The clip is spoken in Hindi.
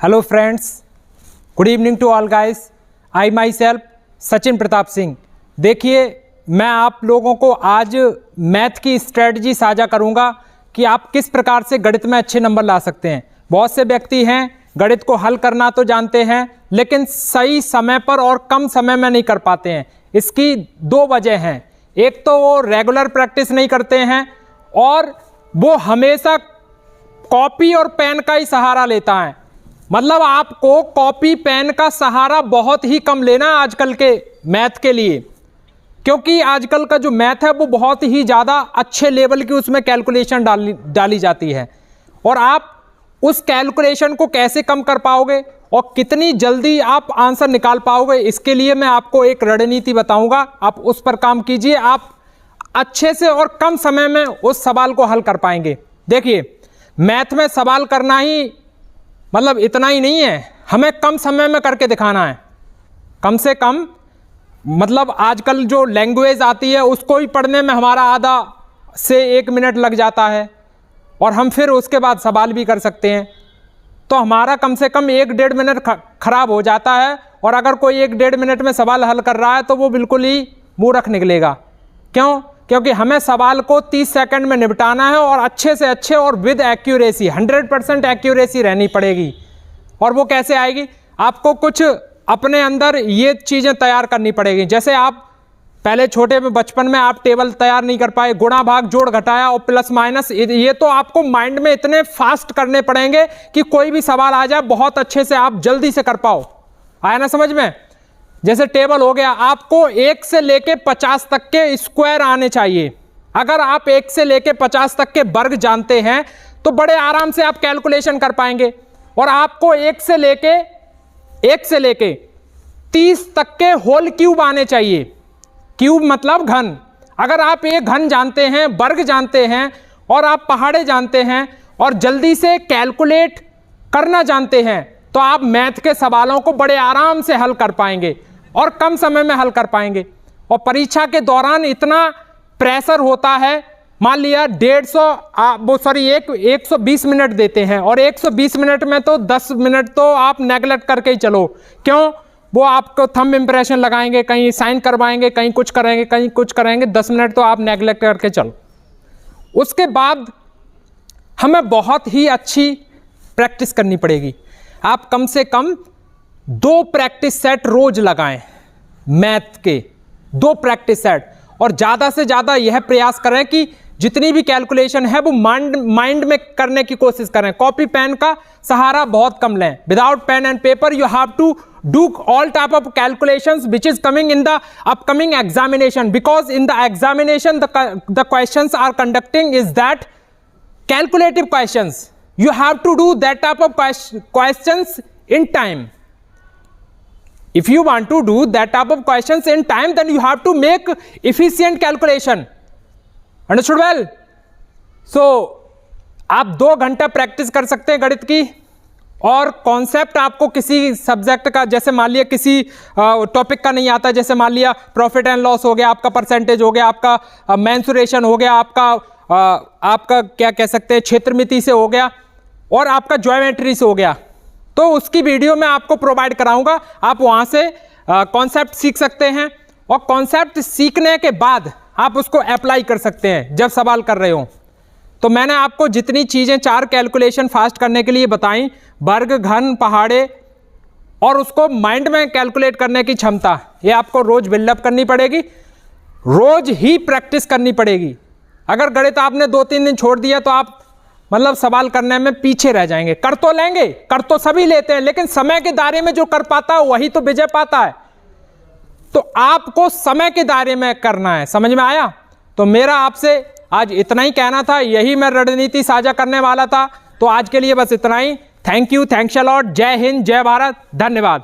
Hello friends, good evening to all guys. I myself Sachin Pratap Singh. देखिए, मैं आप लोगों को आज मैथ की स्ट्रेटजी साझा करूंगा कि आप किस प्रकार से गणित में अच्छे नंबर ला सकते हैं। बहुत से व्यक्ति हैं गणित को हल करना तो जानते हैं, लेकिन सही समय पर और कम समय में नहीं कर पाते हैं। इसकी दो वजह हैं। एक तो वो रेगुलर प्रैक्टिस नहीं करते हैं और वो हमेशा कॉपी और पेन का ही सहारा लेता है। मतलब आपको कॉपी पेन का सहारा बहुत ही कम लेना है आजकल के मैथ के लिए, क्योंकि आजकल का जो मैथ है वो बहुत ही ज़्यादा अच्छे लेवल की उसमें कैलकुलेशन डाली जाती है। और आप उस कैलकुलेशन को कैसे कम कर पाओगे और कितनी जल्दी आप आंसर निकाल पाओगे, इसके लिए मैं आपको एक रणनीति बताऊंगा। आप उस पर काम कीजिए, आप अच्छे से और कम समय में उस सवाल को हल कर पाएंगे। देखिए, मैथ में सवाल करना ही मतलब इतना ही नहीं है, हमें कम समय में करके दिखाना है। कम से कम मतलब आजकल जो लैंग्वेज आती है उसको ही पढ़ने में हमारा आधा से 1 मिनट लग जाता है और हम फिर उसके बाद सवाल भी कर सकते हैं। तो हमारा कम से कम 1-1.5 मिनट खराब हो जाता है। और अगर कोई 1-1.5 मिनट में सवाल हल कर रहा है तो वो बिल्कुल ही मूर्ख निकलेगा। क्यों? क्योंकि हमें सवाल को 30 सेकंड में निपटाना है और अच्छे से अच्छे और विद एक्यूरेसी 100% एक्यूरेसी रहनी पड़ेगी। और वो कैसे आएगी? आपको कुछ अपने अंदर ये चीज़ें तैयार करनी पड़ेगी। जैसे आप पहले छोटे में बचपन में आप टेबल तैयार नहीं कर पाए, गुणा भाग जोड़ घटाया और प्लस माइनस, ये तो आपको माइंड में इतने फास्ट करने पड़ेंगे कि कोई भी सवाल आ जाए बहुत अच्छे से आप जल्दी से कर पाओ। आया ना समझ में? जैसे टेबल हो गया, आपको 1 से लेके 50 तक के स्क्वायर आने चाहिए। अगर आप 1 से लेके 50 तक के वर्ग जानते हैं तो बड़े आराम से आप कैलकुलेशन कर पाएंगे। और आपको 1 से लेके 30 तक के होल क्यूब आने चाहिए। क्यूब मतलब घन। अगर आप एक घन जानते हैं, वर्ग जानते हैं और आप पहाड़े जानते हैं और जल्दी से कैलकुलेट करना जानते हैं तो आप मैथ के सवालों को बड़े आराम से हल कर पाएंगे और कम समय में हल कर पाएंगे। और परीक्षा के दौरान इतना प्रेशर होता है, मान लिया 120 मिनट देते हैं और 120 मिनट में तो 10 मिनट तो आप नेगलेक्ट करके ही चलो। क्यों? वो आपको थंब इम्प्रेशन लगाएंगे, कहीं साइन करवाएंगे, कहीं कुछ करेंगे, 10 मिनट तो आप नेगलेक्ट करके चलो। उसके बाद हमें बहुत ही अच्छी प्रैक्टिस करनी पड़ेगी। आप कम से कम 2 प्रैक्टिस सेट रोज लगाएं मैथ के, 2 प्रैक्टिस सेट। और ज़्यादा से ज़्यादा यह प्रयास करें कि जितनी भी कैलकुलेशन है वो माइंड में करने की कोशिश करें। कॉपी पेन का सहारा बहुत कम लें। Without pen and paper you have to do all type of calculations which is coming in the upcoming examination, because in the examination the questions are conducting is that calculative questions. You have to do that type of questions in time. If you want to do that type of questions in time, then you have to make efficient calculation. Understood well? So आप 2 घंटा प्रैक्टिस कर सकते हैं गणित की। और कॉन्सेप्ट आपको किसी सब्जेक्ट का, जैसे मान लिया किसी टॉपिक का नहीं आता, जैसे मान लिया प्रॉफिट एंड लॉस हो गया, आपका परसेंटेज हो गया, आपका मेंसुरेशन हो गया, आपका क्या कह सकते हैं क्षेत्रमिति से हो गया और आपका ज्योमेट्री से हो गया, तो उसकी वीडियो मैं आपको प्रोवाइड कराऊंगा। आप वहाँ से कॉन्सेप्ट सीख सकते हैं और कॉन्सेप्ट सीखने के बाद आप उसको अप्लाई कर सकते हैं जब सवाल कर रहे हो। तो मैंने आपको जितनी चीज़ें 4 कैलकुलेशन फास्ट करने के लिए बताई, वर्ग, घन, पहाड़े और उसको माइंड में कैलकुलेट करने की क्षमता, ये आपको रोज बिल्डअप करनी पड़ेगी, रोज ही प्रैक्टिस करनी पड़ेगी। अगर गणित आपने 2-3 दिन छोड़ दिया तो आप मतलब सवाल करने में पीछे रह जाएंगे। कर तो लेंगे, कर तो सभी लेते हैं, लेकिन समय के दायरे में जो कर पाता है वही तो विजय पाता है। तो आपको समय के दायरे में करना है। समझ में आया? तो मेरा आपसे आज इतना ही कहना था, यही मैं रणनीति साझा करने वाला था। तो आज के लिए बस इतना ही। Thank you, thanks a lot. जय हिंद, जय भारत, धन्यवाद।